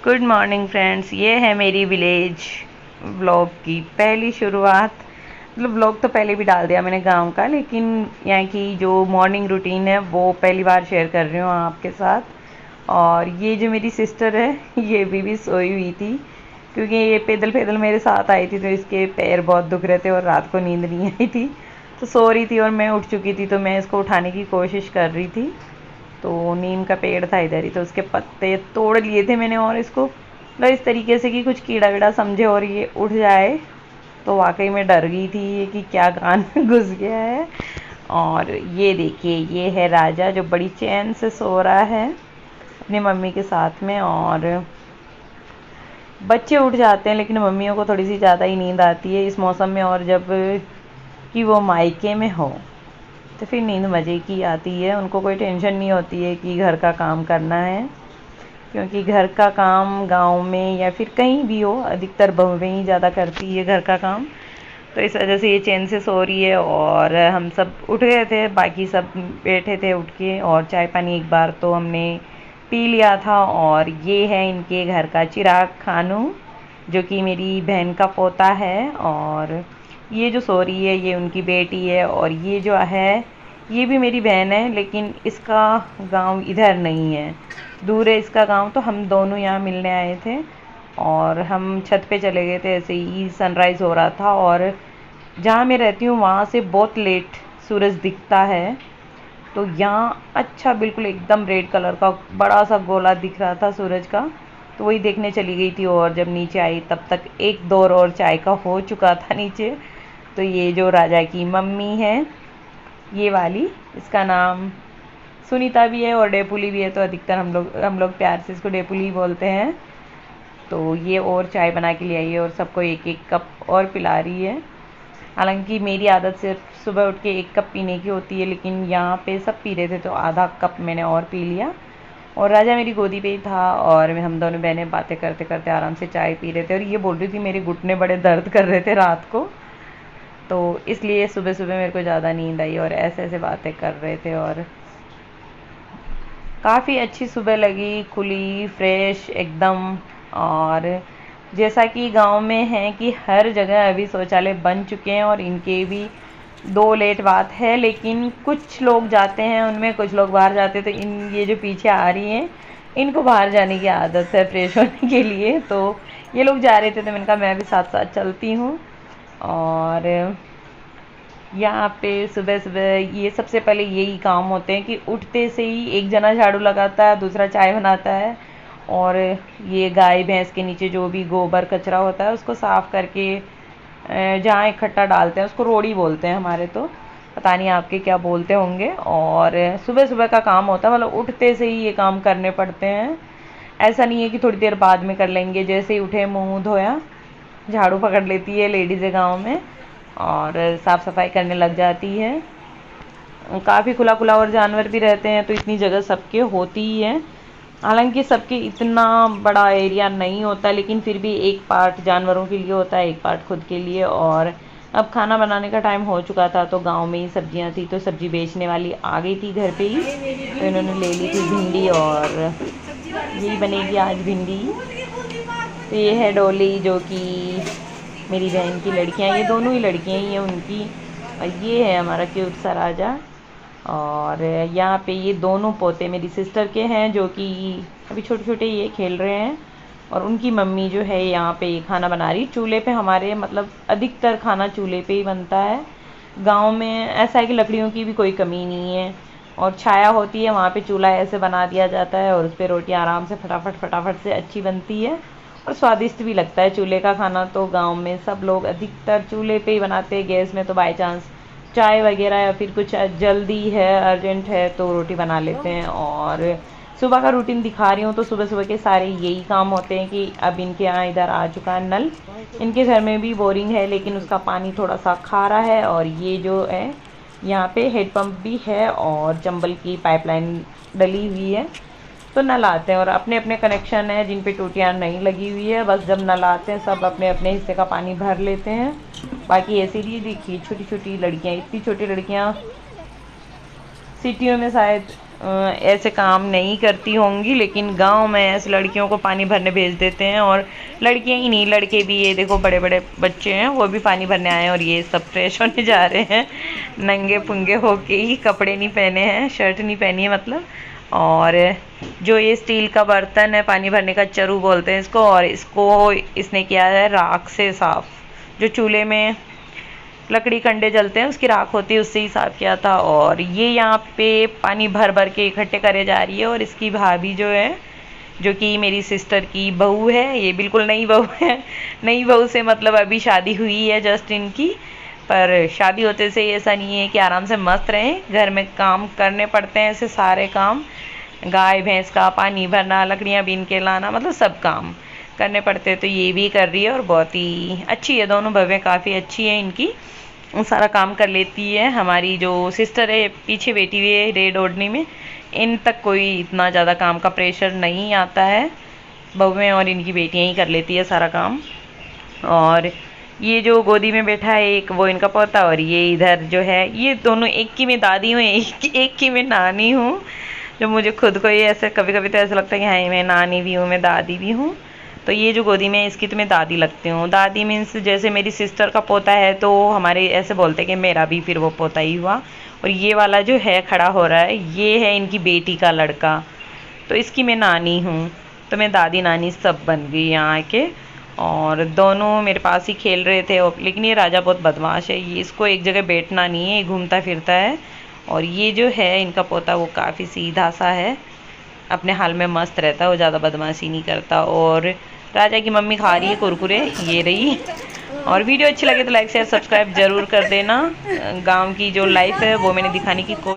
Good morning friends, ये है मेरी विलेज व्लॉग की पहली शुरुआत। मतलब व्लॉग तो पहले भी डाल दिया मैंने गांव का, लेकिन यहाँ की जो मॉर्निंग रूटीन है वो पहली बार शेयर कर रही हूँ आपके साथ। और ये जो मेरी सिस्टर है ये भी सोई हुई थी, क्योंकि ये पैदल पैदल मेरे साथ आई थी तो इसके पैर बहुत दुख रहे थे और रात को नींद नहीं आई थी, तो सो रही थी और मैं उठ चुकी थी, तो मैं इसको उठाने की कोशिश कर रही थी। तो नीम का पेड़ था इधर ही, तो उसके पत्ते तोड़ लिए थे मैंने और इसको मतलब इस तरीके से कि कुछ कीड़ा वीड़ा समझे और ये उठ जाए। तो वाकई में डर गई थी ये कि क्या कान में घुस गया है। और ये देखिए, ये है राजा जो बड़ी चैन से सो रहा है अपनी मम्मी के साथ में। और बच्चे उठ जाते हैं लेकिन मम्मियों को थोड़ी सी ज़्यादा ही नींद आती है इस मौसम में, और जब कि वो मायके में हो तो फिर नींद मज़े की आती है। उनको कोई टेंशन नहीं होती है कि घर का काम करना है, क्योंकि घर का काम गांव में या फिर कहीं भी हो अधिकतर बहुएं ही ज़्यादा करती है घर का काम। तो इस वजह से ये चैन से सो रही है और हम सब उठ गए थे, बाकी सब बैठे थे उठ के, और चाय पानी एक बार तो हमने पी लिया था। और ये है इनके घर का चिराग खानू, जो कि मेरी बहन का पोता है। और ये जो सो रही है ये उनकी बेटी है, और ये जो है ये भी मेरी बहन है, लेकिन इसका गांव इधर नहीं है, दूर है इसका गांव। तो हम दोनों यहाँ मिलने आए थे और हम छत पे चले गए थे, ऐसे ही सनराइज़ हो रहा था। और जहाँ मैं रहती हूँ वहाँ से बहुत लेट सूरज दिखता है, तो यहाँ अच्छा बिल्कुल एकदम रेड कलर का बड़ा सा गोला दिख रहा था सूरज का, तो वही देखने चली गई थी। और जब नीचे आई तब तक एक दौर और चाय का हो चुका था नीचे। तो ये जो राजा की मम्मी है ये वाली, इसका नाम सुनीता भी है और डेपुली भी है, तो अधिकतर हम लोग प्यार से इसको डेपुली बोलते हैं। तो ये और चाय बना के ले आई है और सबको एक एक कप और पिला रही है। हालांकि मेरी आदत सिर्फ सुबह उठ के एक कप पीने की होती है, लेकिन यहाँ पे सब पी रहे थे तो आधा कप मैंने और पी लिया। और राजा मेरी गोदी पे ही था और हम दोनों बहनें बातें करते करते आराम से चाय पी रहे थे। और ये बोल रही थी मेरे घुटने बड़े दर्द कर रहे थे रात को, तो इसलिए सुबह सुबह मेरे को ज़्यादा नींद आई और ऐसे ऐसे बातें कर रहे थे। और काफ़ी अच्छी सुबह लगी, खुली फ्रेश एकदम। और जैसा कि गांव में है कि हर जगह अभी शौचालय बन चुके हैं, और इनके भी दो लेट बात है, लेकिन कुछ लोग जाते हैं उनमें, कुछ लोग बाहर जाते हैं। तो ये जो पीछे आ रही हैं इनको बाहर जाने की आदत है फ्रेश होने के लिए, तो ये लोग जा रहे थे तो मैंने कहा मैं भी साथ साथ चलती हूँ। और यहाँ पे सुबह सुबह ये सबसे पहले यही काम होते हैं कि उठते से ही एक जना झाड़ू लगाता है, दूसरा चाय बनाता है, और ये गाय भैंस के नीचे जो भी गोबर कचरा होता है उसको साफ़ करके जहाँ इकट्ठा डालते हैं उसको रोड़ी बोलते हैं हमारे, तो पता नहीं आपके क्या बोलते होंगे। और सुबह सुबह का काम होता है, मतलब उठते से ही ये काम करने पड़ते हैं। ऐसा नहीं है कि थोड़ी देर बाद में कर लेंगे, जैसे ही उठे मुँह धोया झाड़ू पकड़ लेती है लेडीज़ें गाँव में और साफ़ सफाई करने लग जाती है। काफ़ी खुला खुला और जानवर भी रहते हैं, तो इतनी जगह सबके होती ही है। हालांकि सबके इतना बड़ा एरिया नहीं होता, लेकिन फिर भी एक पार्ट जानवरों के लिए होता है, एक पार्ट खुद के लिए। और अब खाना बनाने का टाइम हो चुका था, तो गांव में ही सब्जियां थी, तो सब्जी बेचने वाली आ गई थी घर पे ही, तो इन्होंने ले ली थी भिंडी, और यही बनेगी आज भिंडी। तो ये है डोली जो कि मेरी बहन की लड़कियां, ये दोनों ही लड़कियां ही हैं उनकी। और ये है हमारा क्यूट सा राजा। और यहाँ पे ये दोनों पोते मेरी सिस्टर के हैं जो कि अभी छोटे छोटे ये खेल रहे हैं, और उनकी मम्मी जो है यहाँ पे खाना बना रही चूल्हे पे। हमारे मतलब अधिकतर खाना चूल्हे पे ही बनता है गांव में, ऐसा है कि लकड़ियों की भी कोई कमी नहीं है, और छाया होती है वहाँ पे, चूल्हा ऐसे बना दिया जाता है और उस पर रोटियाँ आराम से फटाफट फटाफट से अच्छी बनती है और स्वादिष्ट भी लगता है। चूल्हे का खाना तो गांव में सब लोग अधिकतर चूल्हे पे ही बनाते हैं, गैस में तो बाय चांस चाय वगैरह या फिर कुछ जल्दी है अर्जेंट है तो रोटी बना लेते हैं। और सुबह का रूटीन दिखा रही हूँ, तो सुबह सुबह के सारे यही काम होते हैं कि अब इनके यहाँ इधर आ चुका है नल, इनके घर में भी बोरिंग है लेकिन उसका पानी थोड़ा सा खारा है, और ये जो है यहाँ पे हेडपम्प भी है और चंबल की पाइपलाइन डली हुई है, तो नल आते हैं। और अपने अपने कनेक्शन है जिन पे टूटियाँ नहीं लगी हुई है, बस जब नल आते हैं सब अपने अपने हिस्से का पानी भर लेते हैं। बाकी ऐसे ही देखिए छोटी छोटी लड़कियाँ, इतनी छोटी लड़कियाँ सिटियों में शायद ऐसे काम नहीं करती होंगी, लेकिन गांव में ऐसे लड़कियों को पानी भरने भेज देते हैं। और लड़कियां ही नहीं, लड़के भी, ये देखो बड़े बड़े बच्चे हैं वो भी पानी भरने आए हैं। और ये सब फ्रेश होने जा रहे हैं नंगे पुंगे होके ही, कपड़े नहीं पहने हैं, शर्ट नहीं पहनी है मतलब। और जो ये स्टील का बर्तन है पानी भरने का, चरू बोलते हैं इसको, और इसको इसने किया है राख से साफ। जो चूल्हे में लकड़ी कंडे जलते हैं उसकी राख होती है, उससे ही साफ किया था। और ये यहाँ पे पानी भर भर के इकट्ठे करे जा रही है। और इसकी भाभी जो है, जो कि मेरी सिस्टर की बहू है, ये बिल्कुल नई बहू है। नई बहू से मतलब अभी शादी हुई है जस्ट इनकी, पर शादी होते से ऐसा नहीं है कि आराम से मस्त रहें, घर में काम करने पड़ते हैं ऐसे सारे काम, गाय भैंस का पानी भरना, लकड़ियाँ बीन के लाना, मतलब सब काम करने पड़ते हैं। तो ये भी कर रही है और बहुत ही अच्छी है, दोनों बहवें काफ़ी अच्छी है इनकी, सारा काम कर लेती है। हमारी जो सिस्टर है पीछे बैठी हुई है रेड ओढ़नी में, इन तक कोई इतना ज़्यादा काम का प्रेशर नहीं आता है, बहुएं और इनकी बेटियां ही कर लेती है सारा काम। और ये जो गोदी में बैठा है एक, वो इनका पोता, और ये इधर जो है, ये दोनों एक की मैं दादी हूँ, एक की मैं नानी हूँ। जो मुझे खुद को ये ऐसे कभी कभी तो ऐसा लगता है कि हाँ मैं नानी भी हूँ, मैं दादी भी हूँ। तो ये जो गोदी में है इसकी तो मैं दादी लगती हूँ। दादी मीन्स जैसे मेरी सिस्टर का पोता है तो हमारे ऐसे बोलते हैं कि मेरा भी फिर वो पोता ही हुआ। और ये वाला जो है खड़ा हो रहा है, ये है इनकी बेटी का लड़का, तो इसकी मैं नानी हूँ। तो मैं दादी नानी सब बन गई यहाँ के। और दोनों मेरे पास ही खेल रहे थे, लेकिन ये राजा बहुत बदमाश है, ये इसको एक जगह बैठना नहीं है, ये घूमता फिरता है। और ये जो है इनका पोता, वो काफ़ी सीधा सा है, अपने हाल में मस्त रहता है, वो ज़्यादा बदमाशी नहीं करता। और राजा की मम्मी खा रही है कुरकुरे, ये रही। और वीडियो अच्छी लगे तो लाइक शेयर सब्सक्राइब जरूर कर देना। गांव की जो लाइफ है वो मैंने दिखाने की कोशिश